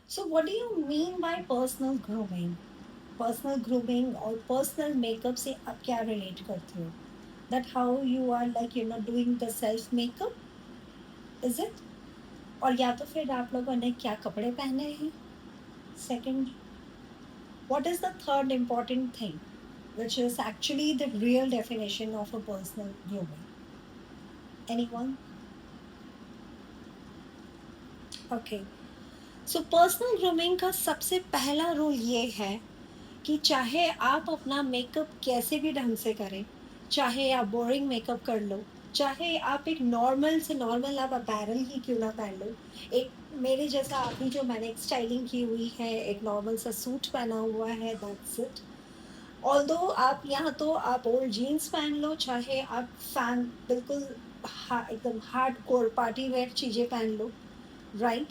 So what do you mean by personal grooming? Personal grooming और personal makeup से आप क्या रिलेट करते हो? That how you are like you know doing the self makeup, is it? और या तो फिर आप लोगों ने क्या कपड़े पहने हैं? Second, what is the third important thing which is actually the real definition of a personal grooming? Anyone? Okay. So personal grooming का सबसे पहला रूल ये है कि चाहे आप अपना मेकअप कैसे भी ढंग से करें, चाहे आप बोरिंग मेकअप कर लो, चाहे आप एक नॉर्मल से नॉर्मल आप अपैरल ही क्यों ना पहन लो, एक मेरे जैसा अभी जो मैंने एक स्टाइलिंग की हुई है, एक नॉर्मल सा सूट पहना हुआ है, दैट्स इट। ऑल्दो आप यहाँ तो आप ओल्ड जीन्स पहन लो, चाहे आप फैन बिल्कुल एकदम हार्ड कोर पार्टी वेयर चीज़ें पहन लो, राइट?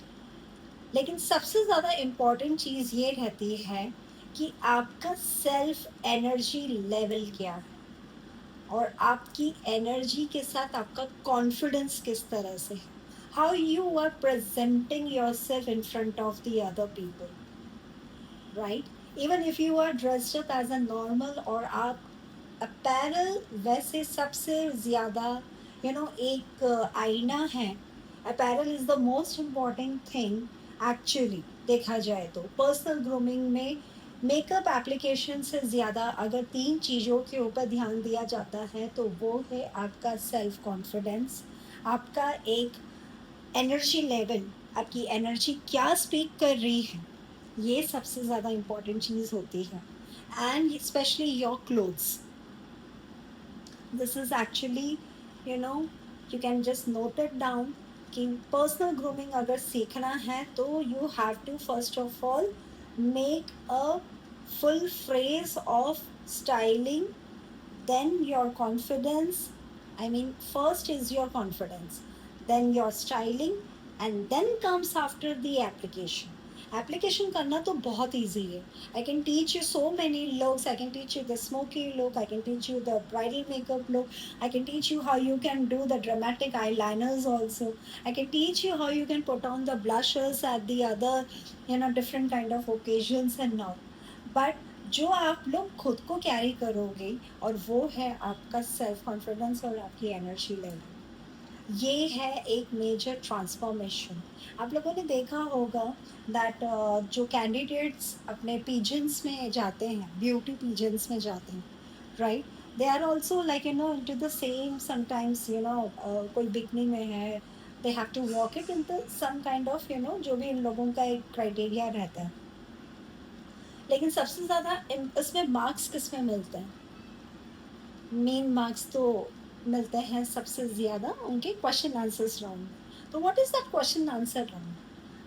लेकिन सबसे ज़्यादा इम्पोर्टेंट चीज़ ये रहती है कि आपका सेल्फ एनर्जी लेवल क्या है, और आपकी एनर्जी के साथ आपका कॉन्फिडेंस किस तरह से है, how you are presenting yourself in front of the other people, right? Even if you are dressed up as a normal, और आप अपैरल, वैसे सबसे ज़्यादा एक आईना है। Apparel is the most important thing actually, देखा जाए तो पर्सनल ग्रूमिंग में मेकअप एप्लीकेशन से ज़्यादा अगर तीन चीज़ों के ऊपर ध्यान दिया जाता है तो वो है आपका सेल्फ कॉन्फिडेंस, आपका एक एनर्जी लेवल, आपकी एनर्जी क्या स्पीक कर रही है, ये सबसे ज़्यादा इम्पॉर्टेंट चीज़ होती है। And specially your clothes, this is actually, you know, you can just note it down कि पर्सनल ग्रूमिंग अगर सीखना है तो you have to first of all make a full phrase of styling, then your confidence, I mean first is your confidence, then your styling, and then comes after the application. Application करना तो बहुत easy है। I can teach you so many looks, I can teach you the smoky look, I can teach you the bridal makeup look, I can teach you how you can do the dramatic eyeliners also, I can teach you how you can put on the blushes at the other different kind of occasions and all. But जो आप लोग खुद को carry करोगे, और वो है आपका सेल्फ कॉन्फिडेंस और आपकी एनर्जी लेवल, ये है एक मेजर ट्रांसफॉर्मेशन। आप लोगों ने देखा होगा दैट जो कैंडिडेट्स अपने पीजेंट्स में जाते हैं, ब्यूटी पीजेंट्स में जाते हैं, right? They are also like to the same sometimes, कोई बिकनी में है, they have to walk it in the some kind of जो भी इन लोगों का एक क्राइटेरिया रहता है। लेकिन सबसे ज़्यादा इसमें मार्क्स किस में मिलते हैं? मेन मार्क्स तो मिलते हैं सबसे ज़्यादा उनके क्वेश्चन आंसर्स राउंड में। तो what is that question answer round?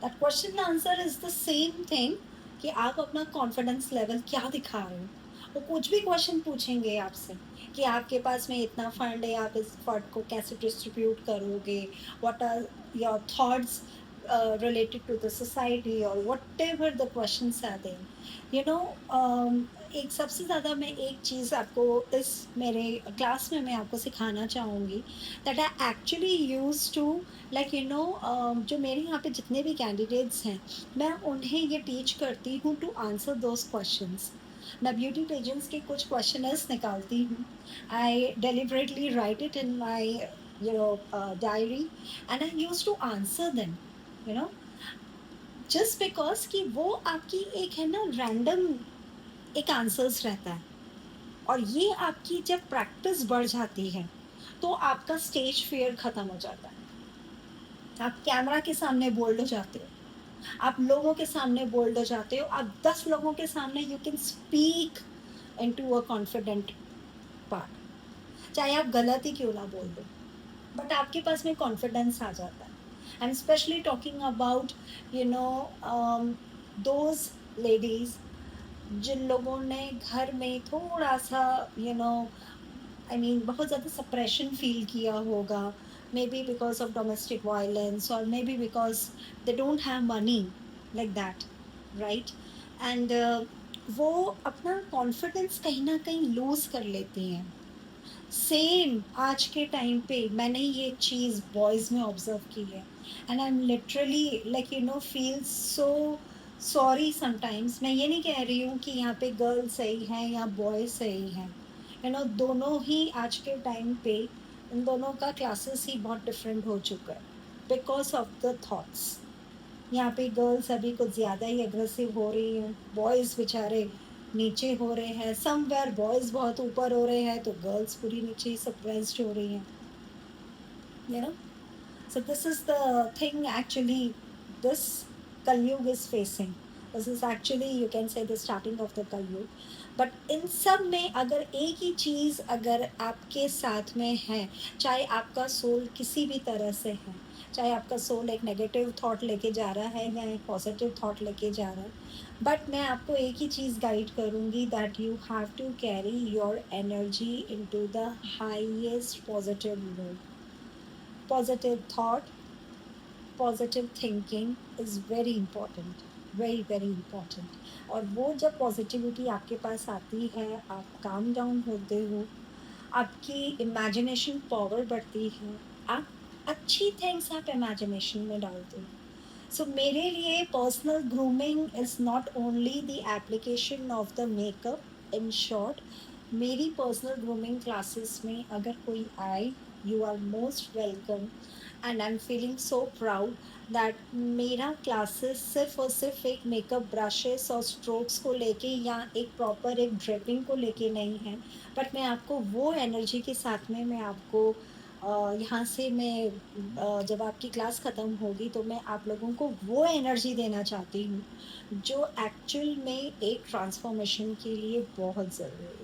That question answer is the same thing कि आप अपना कॉन्फिडेंस लेवल क्या दिखा रहे हो। वो कुछ भी क्वेश्चन पूछेंगे आपसे कि आपके पास में इतना फंड है, आप इस फंड को कैसे डिस्ट्रीब्यूट करोगे, what are your thoughts related to the society, or whatever the questions are there, you know एक सबसे ज़्यादा मैं एक चीज़ आपको इस मेरे क्लास में मैं आपको सिखाना चाहूँगी, that I actually use to like जो मेरे यहाँ पे जितने भी कैंडिडेट्स हैं, मैं उन्हें ये टीच करती हूँ टू आंसर दोज क्वेश्चंस। मैं ब्यूटी पेजेंट्स के कुछ क्वेश्चनर्स निकालती हूँ, I deliberately write it in my diary, and I use to answer them, you know just because कि वो आपकी एक है ना रैंडम एक आंसर्स रहता है, और ये आपकी जब प्रैक्टिस बढ़ जाती है तो आपका स्टेज फियर खत्म हो जाता है। आप कैमरा के सामने बोल्ड हो जाते हो, आप लोगों के सामने बोल्ड हो जाते हो, आप 10 लोगों के सामने you can speak into a confident part, चाहे आप गलत ही क्यों ना बोल दो, बट आपके पास में कॉन्फिडेंस आ जाता है। And specially talking about you know those ladies जिन लोगों ने घर में थोड़ा सा आई मीन बहुत ज़्यादा सप्रेशन फील किया होगा, may be because of domestic violence, और may be because they don't have money, like that, right? And वो अपना कॉन्फिडेंस कहीं ना कहीं लूज कर लेती हैं। सेम आज के टाइम पे मैंने ये चीज़ बॉयज़ में ऑब्जर्व की है, and I am literally like feel so sorry sometimes, मैं ये नहीं कह रही हूँ कि यहाँ पे गर्ल सही है या बॉय सही है। दोनों ही आज के टाइम पे इन दोनों का क्लासेस ही बहुत डिफरेंट हो चुका है बिकॉज़ ऑफ द थॉट्स। यहाँ पे गर्ल्स अभी कुछ ज़्यादा ही एग्रेसिव हो रही हैं, बॉयज़ बेचारे नीचे हो रहे हैं, समवेयर बॉयज़ बहुत ऊपर हो रहे हैं, तो गर्ल्स पूरी नीचे ही सप्रेस्ड हो रही हैं, you know? So this is the thing actually this Kalyug is facing. This is actually you can say the starting of the Kalyug. But in सब में अगर एक ही चीज़ अगर आपके साथ में है, चाहे आपका सोल किसी भी तरह से है, चाहे आपका सोल एक नेगेटिव थॉट लेके जा रहा है या एक पॉजिटिव थॉट लेके जा रहा है, बट मैं आपको एक ही चीज़ गाइड करूँगी that you have to carry your energy into the highest positive mode. Positive thought, positive thinking is very important, very very important. और वो जब पॉजिटिविटी आपके पास आती है, आप काम डाउन होते हो, आपकी इमेजिनेशन पावर बढ़ती है, आप अच्छी थिंग्स आप इमेजिनेशन में डालते हो। सो मेरे लिए personal grooming is not only the application of the makeup. In short, मेरी पर्सनल ग्रूमिंग क्लासेस में अगर कोई आए, you are most welcome. And I am feeling so proud that मेरा क्लासेस सिर्फ और सिर्फ एक मेकअप ब्रशेस और स्ट्रोक्स को लेके या एक प्रॉपर एक ड्रेपिंग को लेके नहीं है, बट मैं आपको वो एनर्जी के साथ में मैं आपको यहाँ से मैं जब आपकी क्लास ख़त्म होगी तो मैं आप लोगों को वो एनर्जी देना चाहती हूँ जो एक्चुअल में एक ट्रांसफॉर्मेशन के लिए बहुत ज़रूरी है।